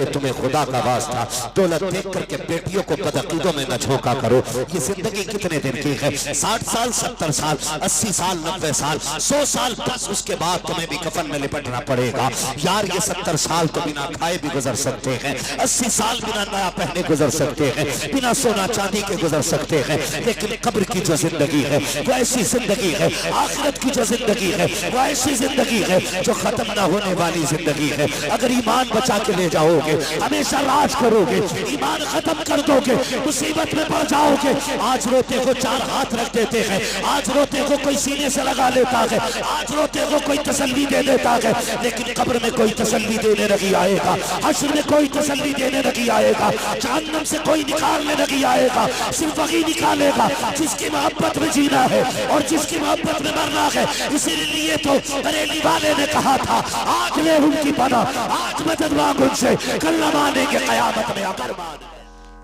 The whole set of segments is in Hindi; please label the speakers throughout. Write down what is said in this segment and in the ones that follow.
Speaker 1: करके तुम्हें खुदा का वास्ता दौलत देख करके बेटियों को बदअकीदों में न झोंका करो। ये जिंदगी कितने दिन की है? 60 साल, 70 साल, 80 साल, 90 साल, 100 साल, बस उसके बाद तुम्हें भी कफन में लिपटना पड़ेगा। यार ये 70 साल तो बिना खाए भी गुजर सकते हैं, 80 साल बिना नया पहने गुजर सकते हैं, बिना सोना चांदी के गुजर सकते हैं, लेकिन कब्र की जो जिंदगी है वो ऐसी जिंदगी है, आखिरत की जो जिंदगी है वो ऐसी जिंदगी है जो खत्म ना होने वाली जिंदगी है। अगर ईमान बचा के ले जाओगे, हमेशा राज करोगे, ईमान खत्म कर दोगे, मुसीबत में पड़ जाओगे। आज रोते को 4 हाथ रख देते हैं, आज रोते को कोई सीने से लगा लेता है, आज रोते को कोई तसल्ली दे देता है, लेकिन कब्र में कोई तसल्ली देने नहीं आएगा, हश्र में कोई तसल्ली देने नहीं आएगा, जहन्नम से कोई निकालने नहीं आएगा। सिर्फ वही निकालेगा जिसकी मोहब्बत में जीना है और जिसकी मोहब्बत में मरना है। इसीलिए तो बरेली वाले ने कहा था, आज ले उनकी पना, आज मदद मांग उनसे, कल न मानेंगे कयामत में अगर मान।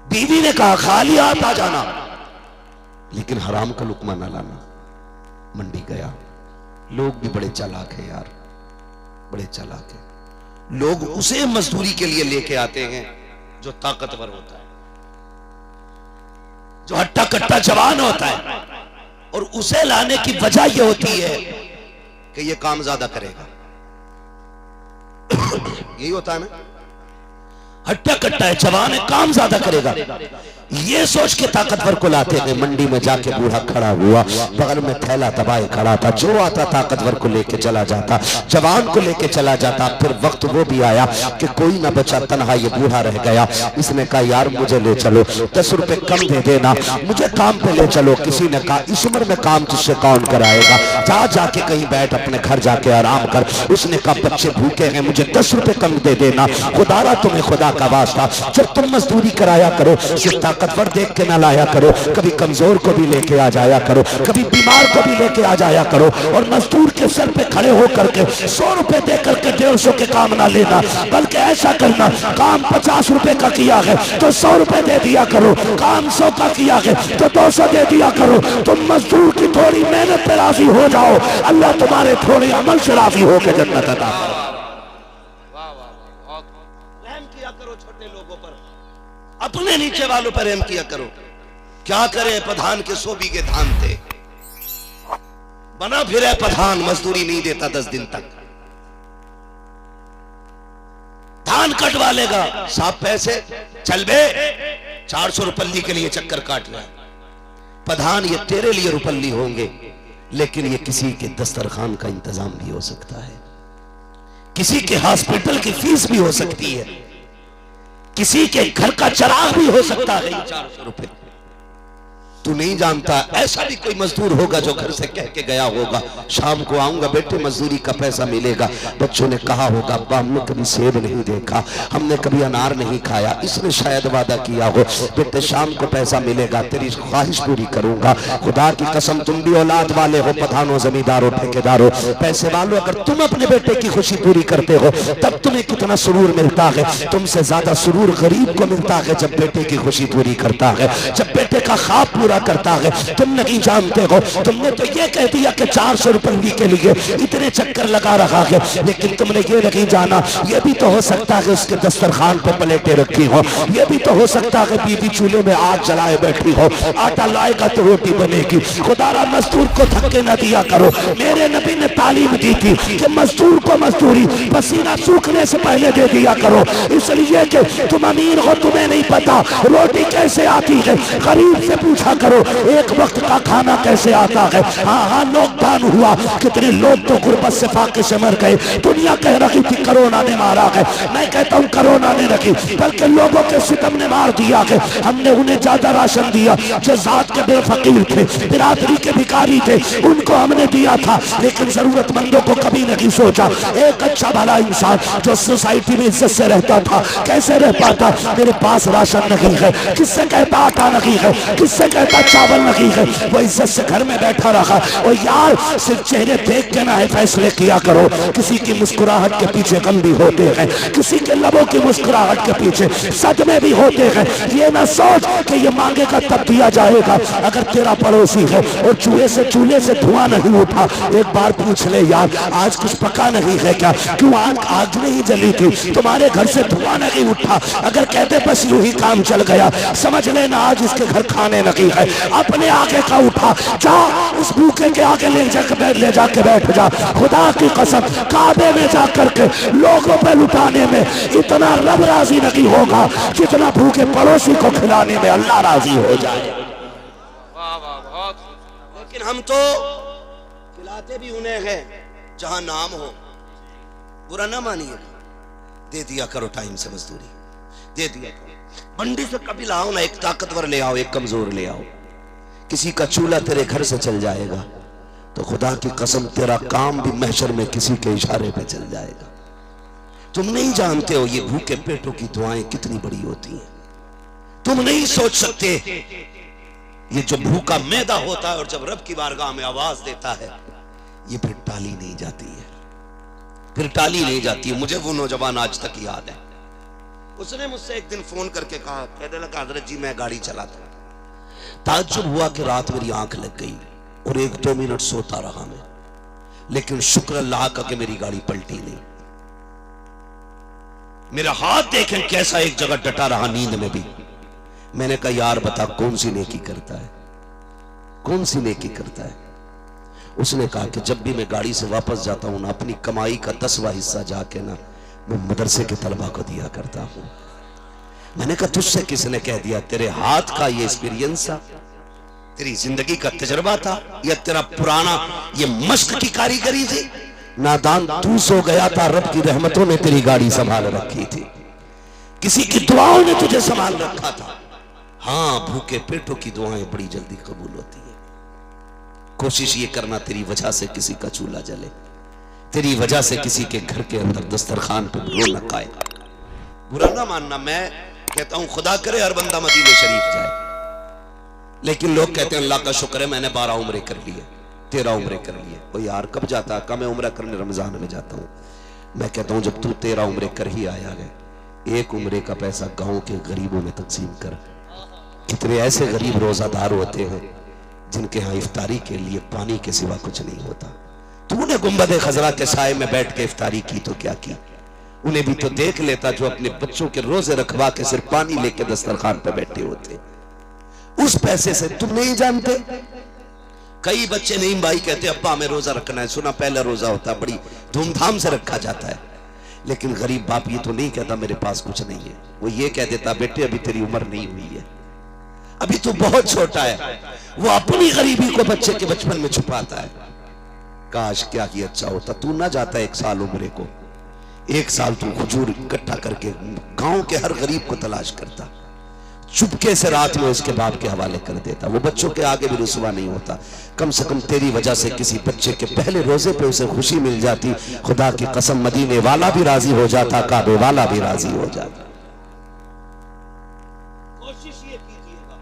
Speaker 1: बीवी ने कहा खाली हाथ आ जाना, लेकिन हराम का लुकमा न लाना। मंडी गया, लोग भी बड़े चालाक हैं यार, बड़े चालाक हैं। लोग उसे मजदूरी के लिए लेके आते हैं जो ताकतवर होता है, जो हट्टा कट्टा जवान होता है, और उसे लाने की वजह यह होती है कि यह काम ज्यादा करेगा। यही होता है ना, हट्टा कट्टा है, जवान है, काम ज्यादा करेगा, ये सोच के ताकतवर को लाते हैं। मंडी में जाके बूढ़ा खड़ा हुआ, बगल में थैला दबाए खड़ा था, जो आता ताकतवर को लेके चला जाता, जवान को लेके चला जाता। फिर वक्त वो भी आया कि कोई ना बचा, तन्हा ये बूढ़ा रह गया। इसने कहा यार मुझे ले चलो, 10 रुपए कम दे देना, मुझे काम पे ले चलो। किसी ने कहा इस उम्र में काम तुझसे कौन कराएगा, जा जाके कहीं बैठ, अपने घर जाके आराम कर। उसने कहा बच्चे भूखे हैं, मुझे 10 रुपए कम दे देना। खुदारा तुम्हें खुदा का वास्ता, जब तुम मजदूरी कराया करो सिर्फ ताकतवर देख के ना लाया करो, कभी कमजोर को भी लेके आ जाया करो, कभी बीमार को भी लेके आ जाया करो। और मजदूर के सर पे खड़े होकर के 100 रुपए दे करके 150 के काम ना लेना, बल्कि ऐसा करना, काम 50 रुपए का किया है तो 100 रुपए दे दिया करो, काम 100 का किया है तो 200 दे दिया करो। तुम मजदूर की थोड़ी मेहनत पे राजी हो जाओ, अल्लाह तुम्हारे थोड़े अमल से राजी होकर जन्नत अता करे। अपने नीचे वालों पर रहम किया करो। क्या करे प्रधान के 100 बीघे धान थे, बना फिर प्रधान, मजदूरी नहीं देता 10 दिन तक, धान कटवा लेगा, साहब पैसे चल बे, 400 रुपल्ली के लिए चक्कर काट रहा है। प्रधान ये तेरे लिए रुपल्ली होंगे, लेकिन ये किसी के दस्तरखान का इंतजाम भी हो सकता है, किसी के हॉस्पिटल की फीस भी हो सकती है, किसी के घर का चराग भी हो सकता है। 400 रुपए तू नहीं जानता, ऐसा भी कोई मजदूर होगा जो घर से कह के गया होगा शाम को आऊंगा बेटे, मजदूरी का पैसा मिलेगा। बच्चों ने कहा होगा अब्बा हमने कभी सेब नहीं देखा, हमने कभी अनार नहीं खाया, इसने शायद वादा किया हो बेटे शाम को पैसा मिलेगा, तेरी ख्वाहिश पूरी करूंगा। खुदा की कसम तुम भी औलाद वाले हो, प्रधानों, जमींदारों, ठेकेदारों, पैसे वालों, अगर तुम अपने बेटे की खुशी पूरी करते हो तब तुम्हें कितना सुरूर मिलता है। तुमसे ज्यादा सुरूर गरीब को मिलता है जब बेटे की खुशी पूरी करता है, जब बेटे का ख्वाब पूरा करता है। तुम नहीं जानते हो, तुमने तो ये कह दिया कि 400 रुपये के लिए इतने चक्कर लगा रहा है, लेकिन तुमने ये नहीं जाना ये भी तो हो सकता है उसके दस्तरखान पे प्लेटें रखी हो, ये भी तो हो सकता है बीवी चूल्हे में आग जलाए बैठी हो, आटा लाएगा तो रोटी बनेगी। खुदारा मजदूर को धक्के न दिया करो। मेरे नबी ने तालीम दी थी कि मजदूर को मजदूरी पसीना सूखने से पहले दे दिया करो, इसलिए कि तुम अमीर हो, तुम्हें नहीं पता रोटी कैसे आती है। गरीब से पूछा करो एक वक्त का खाना कैसे आता है। हाँ लॉकडाउन हुआ, कितने लोग तो गुर्बत से फाके से मर गए। दुनिया कह रही थी कोरोना ने मारा है, मैं कहता हूँ कोरोना ने रखी बल्कि लोगों के सितम ने मार दिया है। हमने उन्हें ज्यादा राशन दिया जो जात के बेफकीर थे, बिरादरी के भिखारी थे, उनको हमने दिया था, लेकिन जरूरतमंदों को कभी नहीं सोचा। एक अच्छा भला इंसान जो सोसाइटी में इज्जत से रहता था कैसे रह पाता। मेरे पास राशन नहीं है, किससे कहता आटा नहीं है, किससे कहता का चावल नहीं है, वो इज्जत से घर में बैठा रहा। और यार सिर्फ चेहरे देख के ना है फैसले किया करो। किसी की मुस्कुराहट के पीछे गम भी होते हैं, किसी के लबों की मुस्कुराहट के पीछे सदमे भी होते हैं। ये ना सोच कि ये मांगेगा तब दिया जाएगा। अगर तेरा पड़ोसी है और चूल्हे से धुआं नहीं उठा, एक बार पूछ ले यार आज कुछ पका नहीं है क्या? क्यों आग नहीं जली थी? तुम्हारे घर से धुआं नहीं उठा? अगर कहते बस यूं ही काम चल गया, समझ लेना आज इसके घर खाने नहीं है। अपने आगे का उठा, जा उस भूखे के आगे ले जाके बैठ जा। खुदा की कसम काबे में जा करके लोगों पे लुटाने में इतना रब राजी नहीं होगा जितना भूखे पड़ोसी को खिलाने में अल्लाह राजी हो जाए। लेकिन हम तो खिलाते भी उन्हें हैं जहां नाम हो। बुरा ना मानिए, दे दिया करो टाइम से मजदूरी, दे दिया करो। मंडी से कभी लाओ ना, एक ताकतवर ले आओ, एक कमजोर ले आओ। किसी का चूल्हा तेरे घर से चल जाएगा तो खुदा की कसम तेरा काम भी महशर में किसी के इशारे पे चल जाएगा। तुम नहीं जानते हो ये भूखे पेटों की दुआएं कितनी बड़ी होती हैं। तुम नहीं सोच सकते ये जो भूखा मैदा होता है और जब रब की बारगाह में आवाज देता है, ये फिर टाली नहीं जाती है, फिर टाली नहीं जाती है। मुझे वो नौजवान आज तक याद है, उसने मुझसे एक दिन फोन करके कहा, कहने लगा हजरत जी मैं गाड़ी चलाता हूं। ताज्जुब हुआ कि रात मेरी आंख लग गई और 1-2 मिनट सोता रहा मैं, लेकिन शुक्र अल्लाह का कि मेरी गाड़ी पलटी नहीं। मेरा हाथ देखें कैसा एक जगह डटा रहा नींद में भी। मैंने कहा यार बता कौन सी नेकी करता है, कौन सी नेकी करता है? उसने कहा कि जब भी मैं गाड़ी से वापस जाता हूं ना, अपनी कमाई का 10वां हिस्सा जाके ना मैं मदरसे के तलबा को दिया करता हूं। मैंने कहा तुझसे किसने कह दिया? तेरे हाथ का ये एक्सपीरियंस था, तेरी जिंदगी का तजर्बा था, या तेरा पुराना ये मश्क की कारीगरी थी? नादान तू सो गया था, रब की रहमतों ने तेरी गाड़ी संभाल रखी थी, किसी की दुआओं ने तुझे संभाल रखा था। हाँ, भूखे पेटों की दुआएं बड़ी जल्दी कबूल होती है। कोशिश ये करना तेरी वजह से किसी का चूल्हा जले, तेरी वजह से किसी के घर के अंदर दस्तरखान पे रौनक आए। बुरा ना मानना, मैं कहता हूं खुदा करे हर बंदा मदीने शरीफ जाए, लेकिन लोग कहते हैं अल्लाह का शुक्र है मैंने 12 उम्रे कर लिए, 13 उम्रे कर लिए। ओ यार कब जाता है? मैं उम्रा करने रमजान में जाता हूँ। मैं कहता हूँ जब तू 13 उम्रे कर ही आया है, 1 उम्रे का पैसा गांव के गरीबों में तकसीम कर। कितने ऐसे गरीब रोजादार होते हैं जिनके यहाँ इफ्तारी के लिए पानी के सिवा कुछ नहीं होता। तूने गुंबद खजरा के साए में बैठ के इफ्तारी की तो क्या की? उन्हें भी तो देख लेता जो अपने बच्चों के रोजे रखवा के सिर्फ पानी लेके दस्तरखान पे बैठे होते। उस पैसे से तुम नहीं जानते, कई बच्चे नहीं भाई कहते अब्बा हमें रोजा रखना है। सुना पहला रोजा होता है, बड़ी धूमधाम से रखा जाता है, लेकिन गरीब बाप ये तो नहीं कहता मेरे पास कुछ नहीं है। वो ये कह देता बेटे अभी तेरी उम्र नहीं हुई है, अभी तू बहुत छोटा है। वो अपनी गरीबी को बच्चे के बचपन में छुपाता है। काश क्या ही अच्छा होता, तू ना जाता 1 साल उम्र को, 1 साल तू खजूर इकट्ठा करके गांव के हर गरीब को तलाश करता, चुपके से रात में उसके बाप के हवाले कर देता। वो बच्चों के आगे भी रुसवा नहीं होता। कम से कम तेरी वजह से किसी बच्चे के पहले रोजे पे उसे खुशी मिल जाती। खुदा की कसम मदीने वाला भी राजी हो जाता, काबे वाला भी राजी हो जाता। कोशिश ये कीजिएगा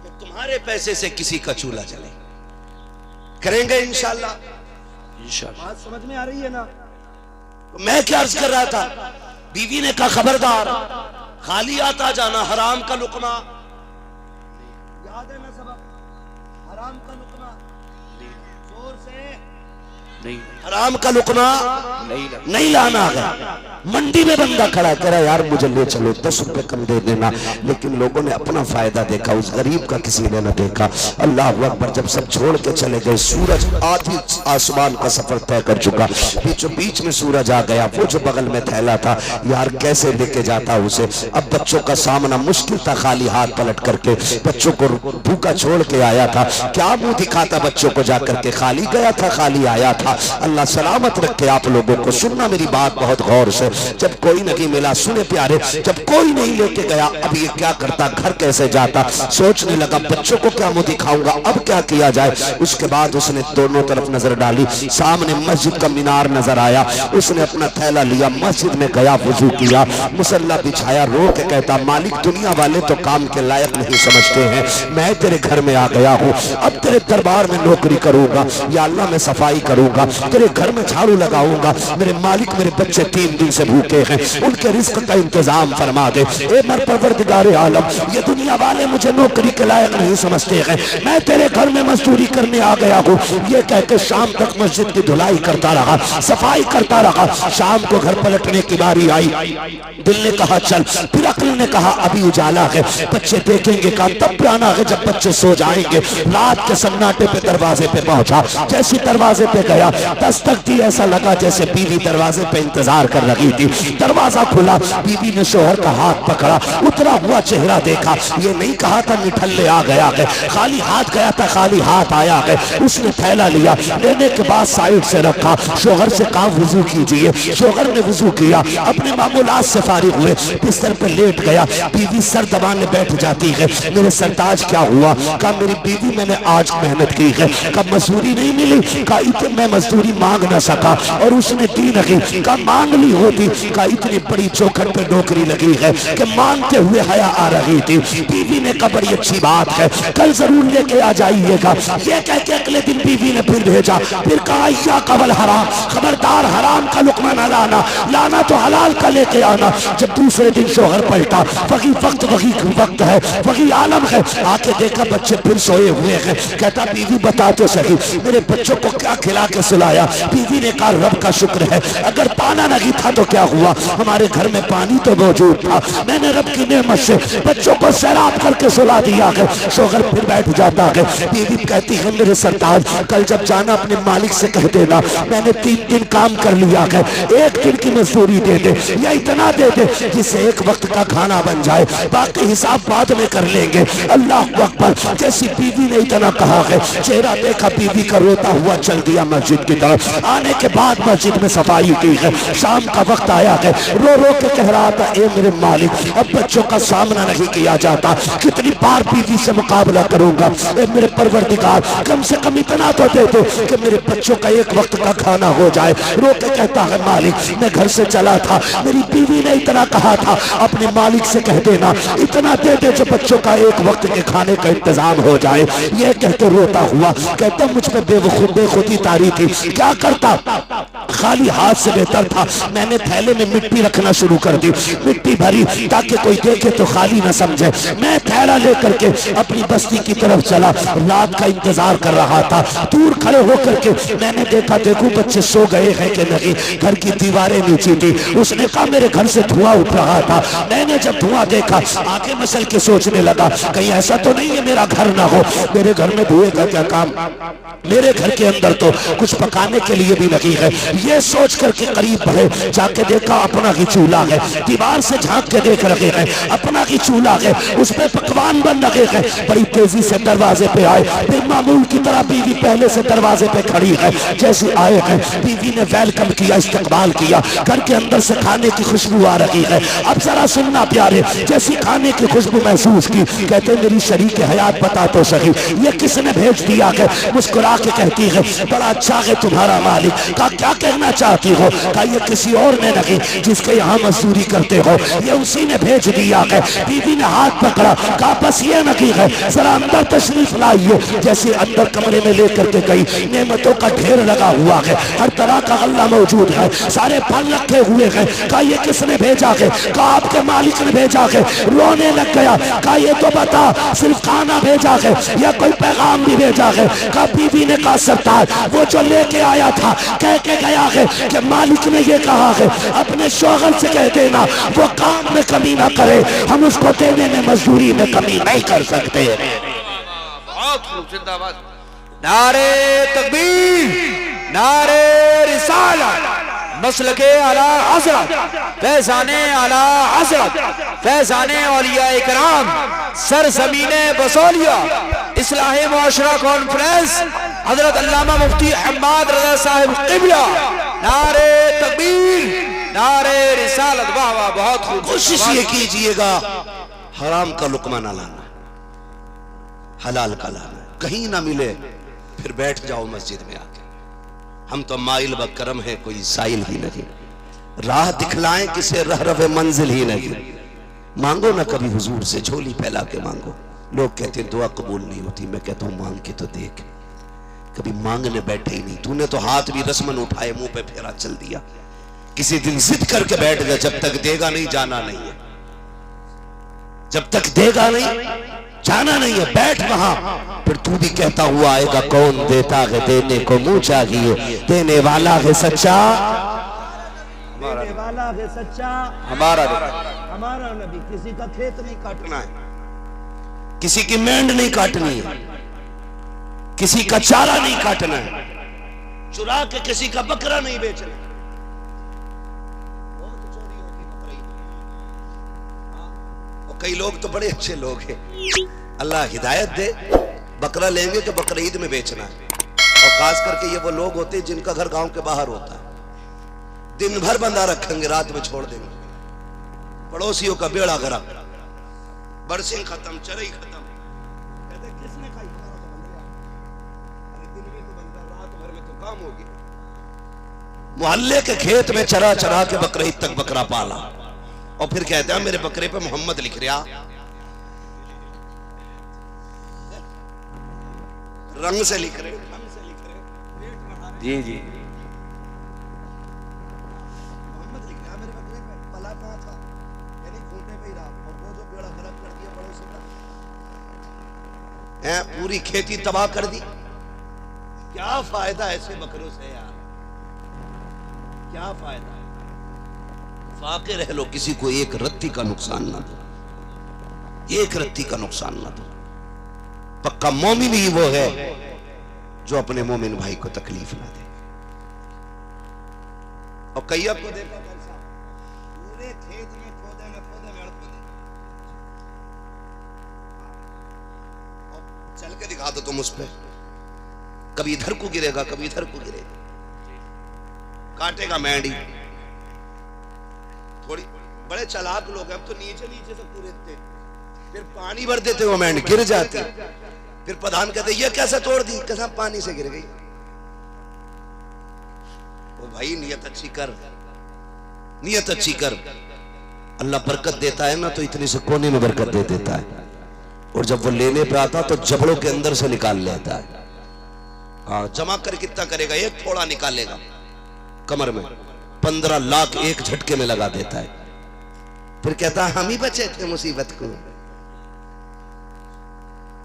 Speaker 1: कि तुम्हारे पैसे से किसी का चूल्हा जले। करेंगे इंशाल्लाह। बात समझ में आ रही है ना? तो मैं क्या अर्ज कर रहा था, बीवी ने कहा खबरदार खाली आता जाना, हराम का लुकमा याद है ना सबक? हराम का लुकमा जोर से नहीं, हराम का लुकमा नहीं लाना है। मंडी में बंदा खड़ा करा यार मुझे ले चलो 10 रुपए कम दे देना, लेकिन लोगों ने अपना फायदा देखा, उस गरीब का किसी ने न देखा। अल्लाह अकबर। जब सब छोड़ के चले गए, सूरज आधी आसमान का सफर तय कर चुका, बीचों बीच में सूरज आ गया। वो जो बगल में थैला था यार कैसे लेके जाता उसे? अब बच्चों का सामना मुश्किल था, खाली हाथ पलट करके बच्चों को भूखा छोड़ के आया था। क्या मुंह दिखाता बच्चों को जाकर के? खाली गया था, खाली आया था। अल्लाह सलामत रखे आप लोगों को। सुनना मेरी बात बहुत गौर से। जब कोई नहीं मिला, सुने प्यारे, जब कोई नहीं लेके गया, अब ये क्या करता, घर कैसे जाता, सोचने लगा बच्चों को क्या मुंह दिखाऊंगा, अब क्या किया जाए। उसके बाद उसने दोनों तरफ नजर डाली, सामने मस्जिद का मीनार नजर आया। उसने अपना थैला लिया, मस्जिद में गया, वुजू किया, मुसल्ला बिछाया, रो के कहता मालिक दुनिया वाले तो काम के लायक नहीं समझते हैं, मैं तेरे घर में आ गया हूँ, अब तेरे दरबार में नौकरी करूंगा, या अल्लाह मैं सफाई करूंगा, तेरे घर में झाड़ू लगाऊंगा। मेरे मालिक मेरे बच्चे 3 दिन से भूखे हैं, उनके रिस्क का इंतजाम फरमा दे। ए मर परवरदिगारे आलम, ये दुनिया वाले मुझे नौकरी के लायक नहीं समझते हैं, मैं तेरे घर में मजदूरी करने आ गया हूँ। ये कह के शाम तक मस्जिद की धुलाई करता रहा, सफाई करता रहा। शाम को घर पलटने की बारी आई, दिल ने कहा चल, फिर अक्ल ने कहा अभी उजाला है, बच्चे देखेंगे, कहा तब पुराना है जब बच्चे सो जाएंगे। रात के सन्नाटे पे दरवाजे पे पहुंचा, जैसे दरवाजे पे गया, दस्तक दी, ऐसा लगा जैसे बीवी दरवाजे पे इंतजार कर रही थी। दरवाजा खुला, बीवी ने शोहर का हाथ पकड़ा, उतरा हुआ चेहरा देखा। ये नहीं कहा था निठल्ले आ गया है, खाली हाथ गया था, खाली हाथ आया है। उसने थैला लिया, लेने के बाद साइड से रखा, शोहर से कहा वुजू कीजिए। शोहर ने वुजू किया, अपने मामूलात से फारिग हुए, बिस्तर पे लेट गया। बीवी सर दबाने बैठ जाती है, मेरे सरताज क्या हुआ? कहा मेरी बीवी मैंने आज मेहनत की है, कहा मजदूरी नहीं मिली, कहा इतने मैं मजदूरी मांग ना सका और उसने दी नहीं, कहा मांग ली होती, कहा इतनी बड़ी चौखट पे नौकरी लगी है कि मांगते हुए हया आ रही थी। बीवी ने कहा बड़ी अच्छी बात है, कल जरूर लेके आ जाइएगा। ये कह के अगले दिन बीवी ने फिर भेजा, फिर कहा या कबल हराम, खबरदार हराम का लुकमा ना लाना, लाना तो हलाल का लेके आना। जब दूसरे दिन शोहर पलटा, वही वक्त है, वही आलम है, आके देखा बच्चे फिर सोए हुए हैं। कहता बीवी बता तो सही मेरे बच्चों को क्या खिला के सुलाया? बीवी ने कहा रब का शुक्र है, अगर पाना नहीं था तो क्या हुआ, हमारे घर में पानी तो मौजूद था, मैंने रब की नेमत से बच्चों को सैराब करके सुला दिया है। शोहर फिर बैठ जाता है, बीवी कहती है मेरे सरताज कल जब जाना अपने मालिक से कह देना मैंने 3 दिन काम कर लिया है, 1 दिन की मजदूरी दे दे या इतना दे दे जिससे 1 वक्त का खाना बन जाए, बाकी हिसाब बाद में कर लेंगे। अल्लाह अकबर। जैसी बीवी ने इतना कहा है, चेहरा देखा बीवी का, रोता हुआ चल दिया मस्जिद की तरफ। आने के बाद मस्जिद में सफाई की है, शाम का वक्त आया है, रो रो के कह रहा था ए मेरे मालिक अब बच्चों का सामना नहीं किया जाता, कितनी बार बीवी से मुकाबला करूंगा, ए मेरे परवरदिगार कम से कम इतना तो दे दो कि मेरे बच्चों का 1 वक्त का खाना हो जाए। रो के कहता है मालिक मैं घर से चला था, मेरी बीवी ने इतना कहा था, अपने मालिक से कह देना इतना दे दे जो बच्चों का 1 वक्त के खाने का इंतजाम हो जाए। ये कहते रोता हुआ कहता मुझ पे बेखुदी तारी थी, क्या करता, खाली हाथ से बेहतर था मैंने थैले में मिट्टी रखना शुरू कर दी, मिट्टी भरी ताकि कोई देखे तो खाली न समझे। मैं थैला लेकर के अपनी बस्ती की तरफ चला, रात का इंतजार कर रहा था। दूर खड़े होकर के मैंने देखा देखो बच्चे सो गए हैं कि नहीं, घर की दीवारें नीची थी। उसने कहा मेरे घर से धुआं उठ रहा था, मैंने जब धुआं देखा आगे मसल के सोचने लगा कहीं ऐसा तो नहीं है मेरा घर ना हो, मेरे घर में धुएं का क्या काम, मेरे घर के अंदर तो कुछ पकाने के लिए भी नहीं है। ये सोच करके करीब बढ़े, जाके देखा अपना ही चूल्हा है, दीवार से झांक के देख रहे हैं अपना ही चूल्हा है, उस पे पकवान बन रहे हैं। बड़ी तेजी से दरवाजे पे आए, फिर मामूल की तरह बीवी पहले से दरवाजे पे खड़ी है, जैसे आए हैं बीवी ने वेलकम किया, इस्तकबाल किया, घर के अंदर से खाने की खुशबू आ रही है। अब जरा सुनना प्यारे, जैसी खाने की खुशबू महसूस की, कहते मेरी शरीक हयात बता तो सही ये किसने भेज दिया है? मुस्कुरा के कहती है बड़ा अच्छा है तुम्हारा मालिक। का क्या कहना चाहती हो? का ये किसी और ने नहीं जिसके यहाँ मजदूरी करते हो, ये उसी ने भेज दिया है। बीवी ने हाथ पकड़ा, कहा बस ये नहीं है जरा अंदर तशरीफ लाइए। जैसे अंदर कमरे में लेकर के गई, नेमतों का ढेर लगा हुआ है, हर तरह का गल्ला मौजूद है, सारे फल रखे हुए हैं। कहा ये किसने भेजा है? कहा आपके मालिक ने भेजा है। रोने लग गया, कहा ये तो बता सिर्फ खाना भेजा है या कोई पैगाम भी भेजा है? कहा बीवी ने कहा सरताज वो जो लेके आया था कह के गया है कि मालिक ने ये कहा है अपने शोहर से कह देना वो काम में कमी ना करे, हम उसको देने में मजदूरी में कमी नहीं कर सकते।
Speaker 2: नारे तकबीर, नारे रिसालत, मसलके आला हज़रत फैज़ाने आला हज़रत फैज़ाने औलिया इकराम सरज़मीने बसौलिया इस्लाही मुआशरा कॉन्फ्रेंस हजरत अल्लामा मुफ्ती हम्माद रज़ा साहिब क़िबला नारे तकबीर नारे रिसालत। वाह वाह, बहुत खूब।
Speaker 1: कोशिश ये कीजिएगा हराम का लुकमा ना लाना, हलाल का लाना। कहीं ना मिले फिर बैठ जाओ मस्जिद में आके। हम तो माइल ब करम है, कोई साइल ही नहीं। राह दिखलाएं किसे रह रवे मंजिल ही नहीं। मांगो ना कभी हुजूर से, झोली फैला के मांगो। लोग कहते हैं दुआ कबूल नहीं होती, मैं कहता हूं मांग के तो देख। कभी मांगने बैठे ही नहीं, तूने तो हाथ भी रस्मन उठाए, मुंह पे फेरा चल दिया। किसी दिन जिद करके बैठ गया, जब तक देगा नहीं जाना नहीं है, जब तक देगा नहीं जाना नहीं है, बैठ वहां। फिर तू भी कहता हुआ आएगा, कौन देता है देने को मुंह चाहिए, देने वाला है सच्चा,
Speaker 3: देने वाला है सच्चा
Speaker 2: हमारा
Speaker 3: नबी। किसी का खेत नहीं काटना है,
Speaker 1: किसी की मेंढ नहीं काटनी है, किसी का चारा नहीं काटना है, चुरा के किसी का बकरा नहीं बेचना। बहुत चोरी होती बकरीद। और कई लोग तो बड़े अच्छे लोग हैं, अल्लाह हिदायत दे। बकरा लेंगे तो बकरीद में बेचना है। और खास करके ये वो लोग होते हैं जिनका घर गांव के बाहर होता है, दिन भर बंधा रखेंगे, रात में छोड़ देंगे। पड़ोसियों का बेड़ा गर्क, बरसिंग खत्म, चरई खत्म। कहते किसने खाई? दिन में तो बंदा, रात भर में तो काम होगी। मोहल्ले के खेत में चरा चरा के बकरीद तक बकरा पाला, और फिर कहते हैं मेरे बकरे पे मोहम्मद लिख रहा। रंग से लिख रहे, रंग से लिख रहे, पेट बढ़ा रहे।
Speaker 2: जी जी,
Speaker 1: मोहम्मद लिख रहा मेरे बकरे पे। पला कहां था? यानी खूंटे पे ही रहा। और वो जो बेड़ा गर्क कर दिया पड़ोसी का, पूरी खेती तबाह कर दी। क्या फायदा ऐसे बकरों से यार, क्या फायदा है? फाके रह लो, किसी को एक रत्ती का नुकसान ना दो, एक रत्ती का नुकसान ना दो। पक्का मोमिन ही वो है जो अपने मोमिन भाई को तकलीफ ना दे। और कई आपको देखा पूरे खेत में पौधे में अड़ पौधे, और चल के दिखा दो तुम उस पे, कभी इधर को गिरेगा, कभी इधर को गिरेगा, काटेगा मैंडी। थोड़ी बड़े चालाक लोग हैं, अब तो नीचे नीचे से पूरे थे, फिर पानी भर देते वो मैंड गिर जाती। फिर प्रधान कहते ये कैसे तोड़ दी? कैसा पानी से गिर गई। वो भाई नियत अच्छी कर, नियत अच्छी कर। अल्लाह बरकत देता है ना तो इतनी से कोने में बरकत दे देता है, और जब वो लेने पे आता तो जबड़ों के अंदर से निकाल लेता है। हाँ, जमा कर कितना करेगा? एक थोड़ा निकालेगा कमर में, 15 लाख एक झटके में लगा देता है। फिर कहता हम ही बचे थे मुसीबत को।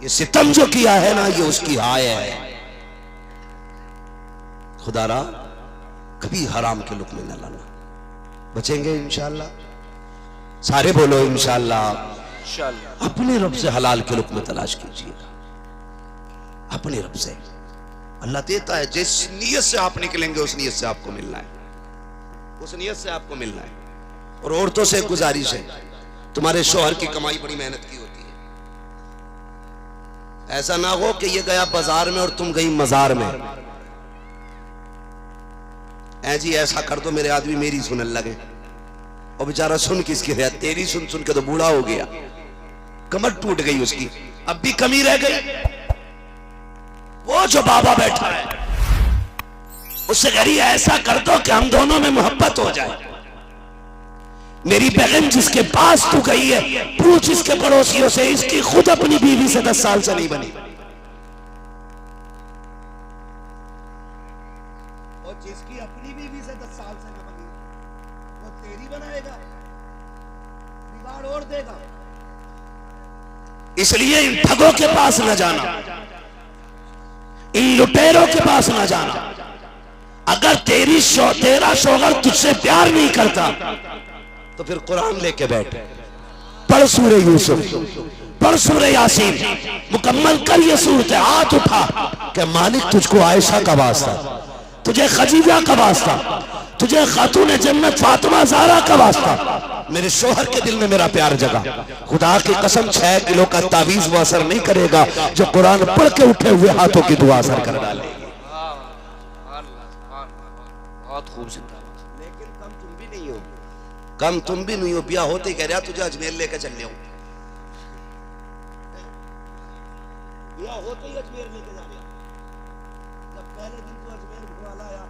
Speaker 1: ये सितम जो किया है ना, ये उसकी हाय है। खुदारा कभी हराम के लुक में न लाना। बचेंगे इंशाअल्लाह, सारे बोलो इंशाअल्लाह। अपने रब से हलाल के लुक में तलाश कीजिएगा, अपने रब से। अल्लाह देता है, जिस नीयत से आप निकलेंगे उस नीयत से आपको मिलना है, उस नीयत से आपको मिलना है। और औरतों से गुजारिश है, तुम्हारे शौहर की कमाई बड़ी मेहनत की होती है। ऐसा ना हो कि ये गया बाजार में और तुम गई मजार में। ऐ जी ऐसा कर दो मेरे आदमी मेरी सुनने लगे, और बेचारा सुन किसकी है? तेरी सुन सुन के तो बूढ़ा हो गया, कमर टूट गई उसकी, अब भी कमी रह गई। वो जो बाबा बैठा है उससे कह रही है ऐसा कर दो कि हम दोनों में मोहब्बत हो जाए। मेरी बहन जिसके पास तू गई है, पूछ इसके पड़ोसियों से, इसकी खुद अपनी बीवी से 10 साल से नहीं बनी। और जिसकी अपनी बीवी से 10 साल से न बनी, वो तेरी बनाएगा, बिगाड़ और देगा। इसलिए इन ठगों के पास न जाना, इन लुटेरों के पास न जाना। अगर तेरा शौहर तुझसे प्यार नहीं करता तो फिर कुरान लेके बैठ, पढ़ सूरह यूसुफ, पढ़ सूरह यासीन, मुकम्मल कर ये सूरत। हाथ उठा कि मालिक तुझको आयशा का वास्ता, तुझे खदीजा का वास्ता, तुझे खातून जन्नत फातिमा ज़हरा का वास्ता, मेरे शोहर के दिल में मेरा प्यार जगा। खुदा की कसम 6 किलो का तावीज वो असर नहीं करेगा जो कुरान पढ़ के उठे हुए हाथों की दुआ असर कर डालेगी।
Speaker 2: बहुत खूब जिंदाबाद।
Speaker 1: लेकिन कम तुम भी नहीं हो, कम तुम भी नहीं हो। ब्याह होते ही कह रहा तुझे अजमेर लेके चल रहा हूं, ब्याह होते ही अजमेर लेके जा रहा। जब पहले दिन तो अजमेर घुमा लाया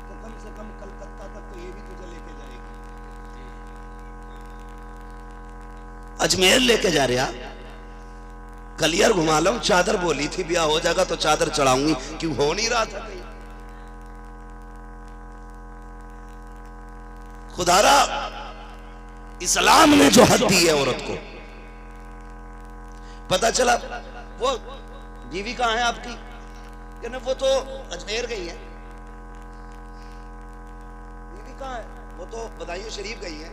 Speaker 1: तो कम से कम कलकत्ता तक तो ये भी तुझे लेके जाएगी। अजमेर लेके जा रहा, कलियर घुमा लो। चादर बोली थी ब्याह हो जाएगा तो चादर चढ़ाऊंगी, क्यों हो नहीं रहा था? खुदारा इस्लाम ने जो हद दी है औरत को, पता चला वो बीवी कहां है आपकी, कहने वो तो अजमेर गई है। बीवी कहां है? वो तो बदायूं शरीफ गई है।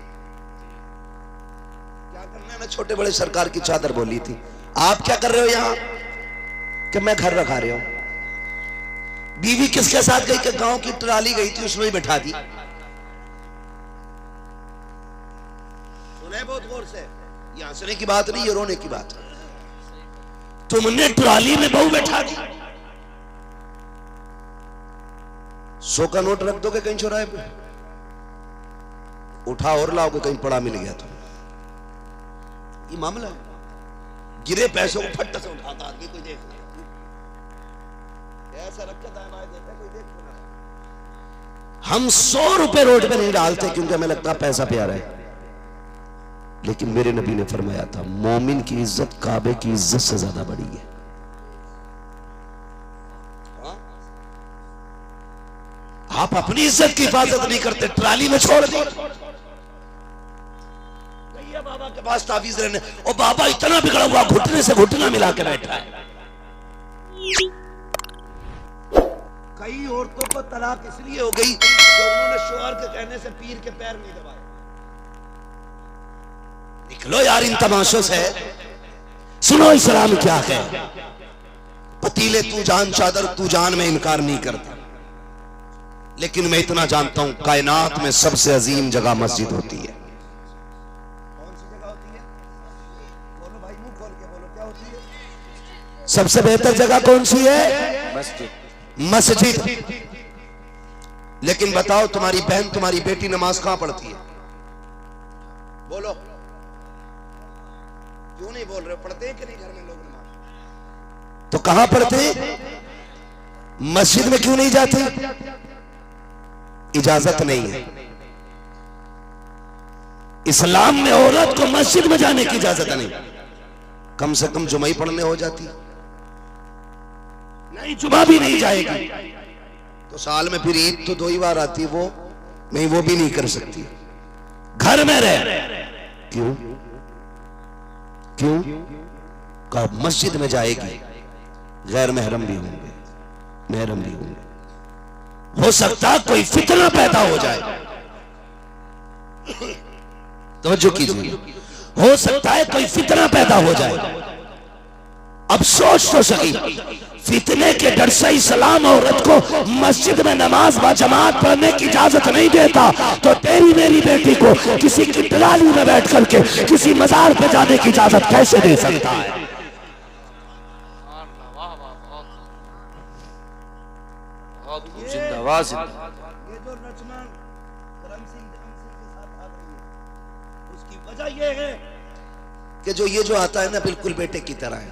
Speaker 1: क्या करना है ना, छोटे बड़े सरकार की चादर बोली थी। आप क्या कर रहे हो यहां? कि मैं घर रखा रहा हूं। बीवी किसके साथ गई? कि गांव की ट्राली गई थी, उसमें ही बैठा दी। सुने बहुत गौर से, ये हंसने की बात नहीं, ये रोने की बात है। तुमने ट्राली में बहू बैठा दी। 100 का नोट रख दोगे कहीं चौराहे पे, उठा और लाओगे कहीं पड़ा मिल गया तो। ये मामला है। गिरे पैसों को फट से उठाता आदमी, कोई देख नहीं, ऐसा रख के दाएं देखा कोई देख नहीं। हम 100 रुपए रोड पे नहीं डालते क्योंकि हमें लगता पैसा प्यारा है, लेकिन मेरे नबी ने फरमाया था मोमिन की इज्जत काबे की इज्जत से ज्यादा बड़ी है। आप अपनी इज्जत की हिफाजत नहीं करते, ट्राली में छोड़ दी। भैया बाबा के पास तावीज रहने, और बाबा इतना बिगड़ा हुआ घुटने से घुटना मिला के बैठा है। कई औरतों को तलाक इसलिए हो गई कि उन्होंने शौहर के कहने से पीर के पैर नहीं दबाए। निकलो यार इन तमाशों से, सुनो इस्लाम क्या है। पतीले तू जान, चादर तू जान में इनकार नहीं करता, लेकिन मैं इतना जानता हूं कायनात में सबसे अजीम जगह मस्जिद होती है। कौन सी जगह होती है? बोलो भाई, मुंह खोल के बोलो, क्या होती है? सबसे बेहतर जगह कौन सी है?
Speaker 2: मस्जिद।
Speaker 1: मस्जिद। लेकिन बताओ तुम्हारी बहन, तुम्हारी बेटी नमाज कहां पढ़ती है? बोलो, क्यों नहीं बोल रहे? पढ़ते हैं कि नहीं घर में लोग नमाज? तो कहां पढ़ते? मस्जिद में क्यों नहीं जाते? इजाजत नहीं है। इस्लाम में औरत को मस्जिद में जाने की इजाजत नहीं। कम से कम जुमा ही पढ़ने हो जाती नहीं, जुमा भी नहीं जाएगी तो साल में फिर ईद तो 2 ही बार आती, वो नहीं, वो भी नहीं कर सकती। घर में रह, क्यों क्यों? का मस्जिद में जाएगी, गैर महरम भी होंगे, महरम भी होंगे। हो सकता है कोई फितना पैदा हो जाए, तवज्जो कीजिए, हो सकता है कोई फितना पैदा हो जाए। अब सोच तो सही, फितने के डर से इस्लाम औरत को मस्जिद में नमाज व जमात पढ़ने की इजाजत नहीं देता, तो तेरी मेरी बेटी को किसी की ट्राली में बैठ करके किसी मजार पे जाने की इजाजत कैसे दे सकता है?
Speaker 2: जिंदाबाद।
Speaker 3: ये जो रचना करम सिंह के साथ आ रही है, उसकी वजह ये है
Speaker 1: कि जो ये जो आता है ना बिल्कुल बेटे की तरह है।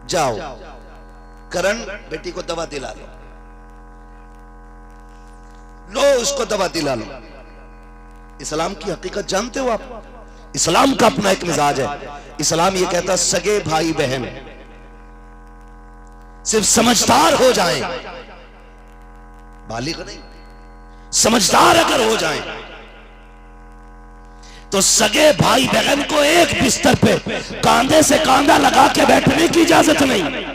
Speaker 1: जाओ करण, बेटी को दवा दिला लो, लो उसको दवा दिला लो। इस्लाम की हकीकत जानते हो आप? इस्लाम का अपना एक मिजाज है। इस्लाम ये कहता है सगे भाई बहन सिर्फ समझदार हो जाएं, बालिग नहीं, समझदार अगर हो जाएं तो सगे भाई बहन को एक बिस्तर पे कांधे से कांधा लगा के बैठने की इजाजत नहीं।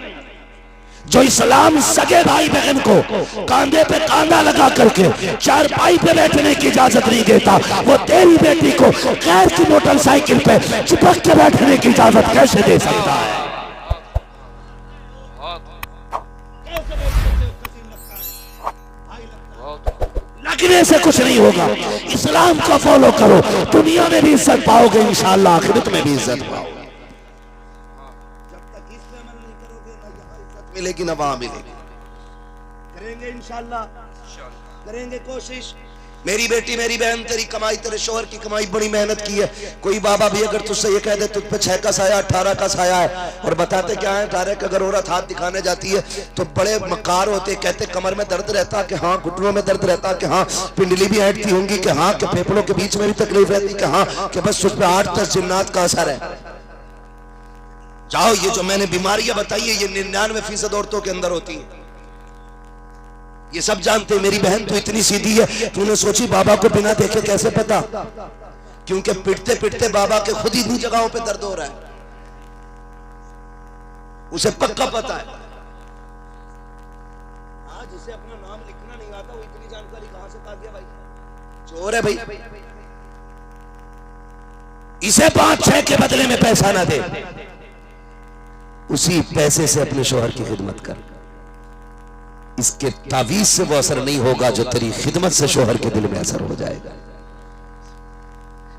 Speaker 1: जो इस्लाम सगे भाई बहन को कांधे पे कांधा लगा करके चारपाई पे बैठने की इजाजत नहीं देता, वो तेरी बेटी को गैर की मोटरसाइकिल पे चिपक के बैठने की इजाजत कैसे दे सकता है? लगने घूमने से कुछ नहीं होगा। इस्लाम को फॉलो करो, दुनिया में भी इज्जत पाओगे, इंशाअल्लाह आखिरत में भी इज्जत पाओगे।
Speaker 3: जब तक इस पे अमल नहीं करोगे ना यहाँ इज्जत मिलेगी ना वहां मिलेगी। करेंगे इंशाअल्लाह, करेंगे कोशिश। मेरी बेटी मेरी बहन, तेरी कमाई तेरे शोहर की कमाई बड़ी मेहनत की है। कोई बाबा भी अगर तुझसे ये कह दे तुझ पे 6 का साया 18 का साया है, और बताते क्या है 18 का, अगर औरत हाथ दिखाने जाती है तो बड़े मकार होते, कहते कमर में दर्द रहता कि हाँ, घुटनों में दर्द रहता कि हाँ, पिंडली भी हटती होंगी कि हाँ, कि फेफड़ों के बीच में भी तकलीफ रहती कि हाँ, कि बस तुझ पे 8-10 जिन्नात का असर है। जाओ, ये जो मैंने बीमारियां बताई है ये 99% औरतों के अंदर होती है, ये सब जानते हैं। मेरी बहन तो इतनी सीधी है, तूने सोची बाबा को बिना देखे कैसे पता? क्योंकि पिटते पिटते बाबा के खुद ही जगहों पे दर्द हो रहा है, उसे पक्का पता है। आज जिसे अपना नाम लिखना नहीं आता वो इतनी जानकारी कहां से पा गया भाई? चोर है भाई। इसे 5-6 के बदले में पैसा ना दे, उसी पैसे से अपने शोहर की खिदमत कर। इसके तावीज से वो असर नहीं होगा जो तेरी खिदमत से शोहर के दिल में असर हो जाएगा।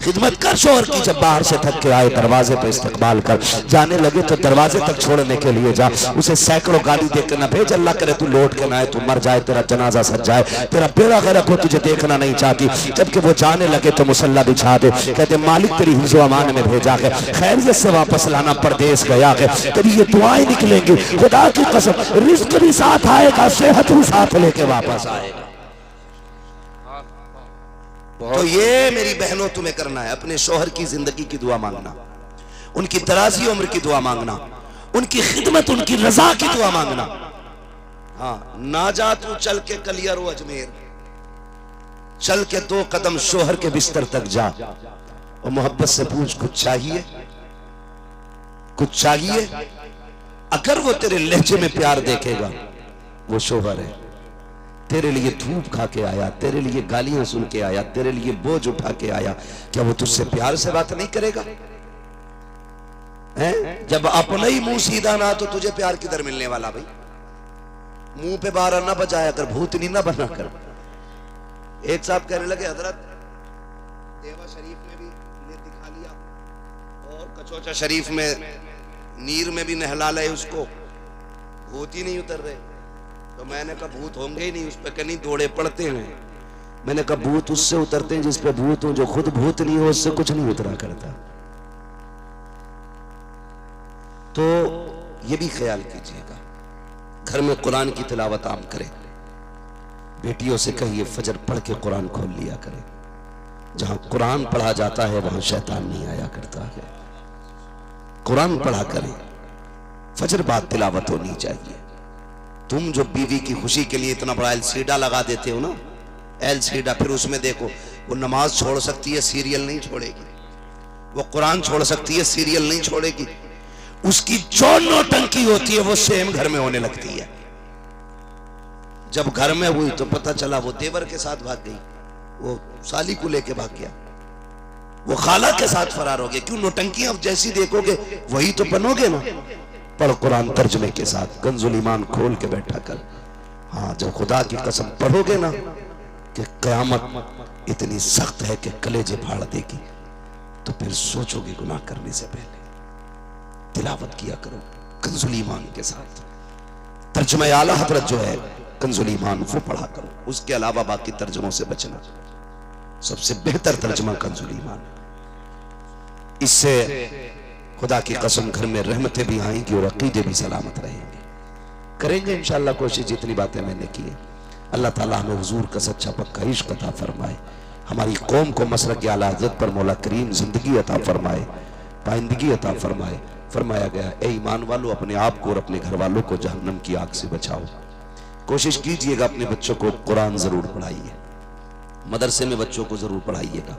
Speaker 3: खिदमत कर शोहर की, जब बाहर से थक के आए दरवाजे पर इस्तकबाल कर, जाने लगे तो दरवाजे तक छोड़ने के लिए जा, उसे सैकड़ों गाली देकर ना भेज, अल्लाह करे तू लौट के ना आए, तू मर जाए, तेरा जनाजा सज जाए, तेरा बेड़ा गर्क हो, तुझे देखना नहीं चाहती। जबकि वो जाने लगे तो मुसल्ला बिछा दे, कहते मालिक तेरी हिफ्ज़ो अमान में भेजा है, खैरियत से वापस लाना, परदेश गया है। तेरी ये दुआएं निकलेंगी, खुदा की कसम, रिज़्क़ भी साथ आएगा, सेहत भी साथ लेके वापस आएगा। तो ये मेरी बहनों तुम्हें करना है, अपने शोहर की जिंदगी की दुआ मांगना, उनकी दराजी उम्र की दुआ मांगना, उनकी खिदमत, उनकी रजा की दुआ मांगना। हाँ, ना जा तू चल के कलियर रो अजमेर, चल के 2 कदम शोहर के बिस्तर तक जा और मोहब्बत से पूछ कुछ चाहिए, कुछ चाहिए। अगर वो तेरे लहजे में प्यार देखेगा, वो शोहर है। तेरे लिए धूप खा के आया, तेरे लिए गालियां सुन के आया, तेरे लिए बोझ उठा के आया, क्या वो तुझसे प्यार से बात नहीं करेगा? हैं? जब अपना ही मुंह सीधा ना तो तुझे प्यार किधर मिलने वाला भाई? मुंह पे बारा ना बजाया कर, भूतनी ना बना कर। एक साहब कहने लगे हजरत देवा शरीफ में भी ने दिखा लिया और कचौचा शरीफ में नीर में भी नहला ले, उसको भूत ही नहीं उतर रहे। तो मैंने कहा भूत होंगे ही नहीं, उस पर कहीं दौड़े पड़ते हैं। मैंने कहा भूत उससे उतरते हैं जिस पे भूत हो, जो खुद भूत नहीं हो उससे कुछ नहीं उतरा करता। तो ये भी ख्याल कीजिएगा, घर में कुरान की तिलावत आम करें। बेटियों से कहिए फजर पढ़ के कुरान खोल लिया करें। जहां कुरान पढ़ा जाता है वहां शैतान नहीं आया करता है। कुरान पढ़ा करें, फजर बाद तिलावत होनी चाहिए। तुम जो बीवी की खुशी के लिए इतना बड़ा एलसीडा लगा देते हो ना, एलसीडा, फिर उसमें देखो वो नमाज छोड़ सकती है, सीरियल नहीं छोड़ेगी। वो कुरान छोड़ सकती है, सीरियल नहीं छोड़ेगी। उसकी जो नौटंकी होती है वो सेम घर में होने लगती है। जब घर में हुई तो पता चला वो देवर के साथ भाग गई, वो साली को लेके भाग गया, वो खाला के साथ फरार हो गया। क्यों? नौटंकी अब जैसी देखोगे वही तो बनोगे ना। पढ़ कुरान तर्जमे के साथ, कंजुल ईमान खोल के बैठा कर। हाँ, जब खुदा की कसम पढ़ोगे ना कि कयामत इतनी सख्त है कि कलेजे फाड़ देगी, तो फिर सोचोगे गुनाह करने से पहले। तिलावत किया करो कंजुल ईमान के साथ। तर्जुमा आला हजरत जो है कंजुल ईमान वो पढ़ा करो। उसके अलावा बाकी तर्जुमों से बचना। सबसे बेहतर तर्जुमा कंजुल ईमान। इससे खुदा की कसम घर में रहमतें भी आएंगी और अकीदे भी सलामत रहेंगे। करेंगे इंशाअल्लाह कोशिश, जितनी बातें मैंने की है। अल्लाह ताला हमें हुजूर का सच्चा पक्का इश्क अता फरमाए, हमारी कौम को मसलक आला हज़रत पर मौला करीम जिंदगी अता फरमाए, पाइंदगी अता फरमाए। फरमाया गया, ए ईमान वालों, अपने आप को और अपने घर वालों को जहन्नम की आग से बचाओ। कोशिश कीजिएगा अपने बच्चों को कुरान जरूर पढ़ाइए, मदरसे में बच्चों को जरूर पढ़ाइएगा।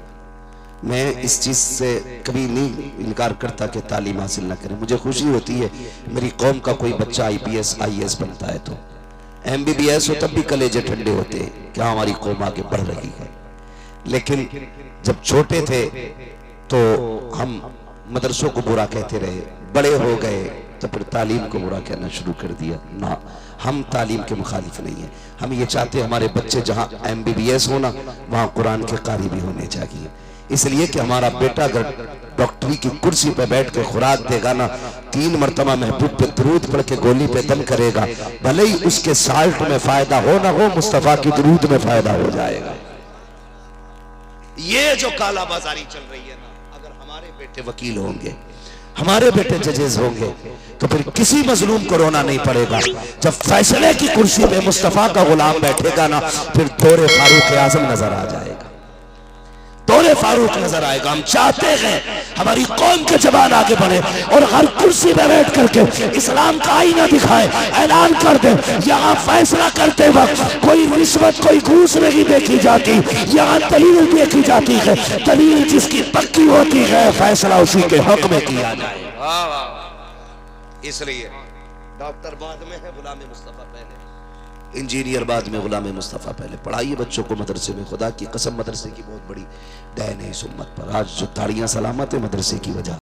Speaker 3: मैं इस चीज़ से कभी नहीं इनकार करता कि तालीम हासिल ना करें। मुझे खुशी होती है मेरी कौम का कोई बच्चा IPS IAS बनता है, तो MBBS हो तब भी कलेजे ठंडे होते हैं, क्या हमारी कौम आगे बढ़ रही है। लेकिन जब छोटे थे तो हम मदरसों को बुरा कहते रहे, बड़े हो गए तो फिर तालीम को बुरा कहना शुरू कर दिया। ना, हम तालीम के मुखालिफ नहीं है। हम ये चाहते हमारे बच्चे जहाँ MBBS होना वहाँ कुरान के कारी भी होने चाहिए। इसलिए कि हमारा बेटा अगर डॉक्टरी की कुर्सी पे बैठ के खुराक देगा ना, 3 मरतबा महबूब पे दरूद पढ़ के गोली पे दम करेगा, भले ही उसके साल्ट में फायदा हो ना हो, मुस्तफा की दरूद में फायदा हो जाएगा।
Speaker 1: ये जो काला बाजारी चल रही है ना, अगर हमारे बेटे वकील होंगे, हमारे बेटे जजेस होंगे, तो फिर किसी मजलूम को रोना नहीं पड़ेगा। जब फैसले की कुर्सी पे मुस्तफा का गुलाम बैठेगा ना, फिर दौरे फारूक आजम नजर आ जाएगा, दौरे फारूक नजर आएगा। हम चाहते हैं हमारी कौम के जवान आगे बढ़े और हर कुर्सी पे बैठ करके इस्लाम का आईना दिखाए, ऐलान कर दे, यहाँ फैसला करते वक्त कोई रिश्वत, कोई घूस नहीं देखी जाती, यहाँ दलील देखी जाती है, दलील जिसकी पक्की होती है फैसला उसी के हक में किया जाए। इसलिए डॉक्टर बाद में है, गुलाम मुस्तफा पहले, इंजीनियर बाद में, गुलाम मुस्तफा पहले। पढ़ाइए बच्चों को मदरसे में, खुदा की कसम मदरसे की बहुत बड़ी देन है इस उम्मत पर। आज जो ताड़ियां सलामत है मदरसे की वजह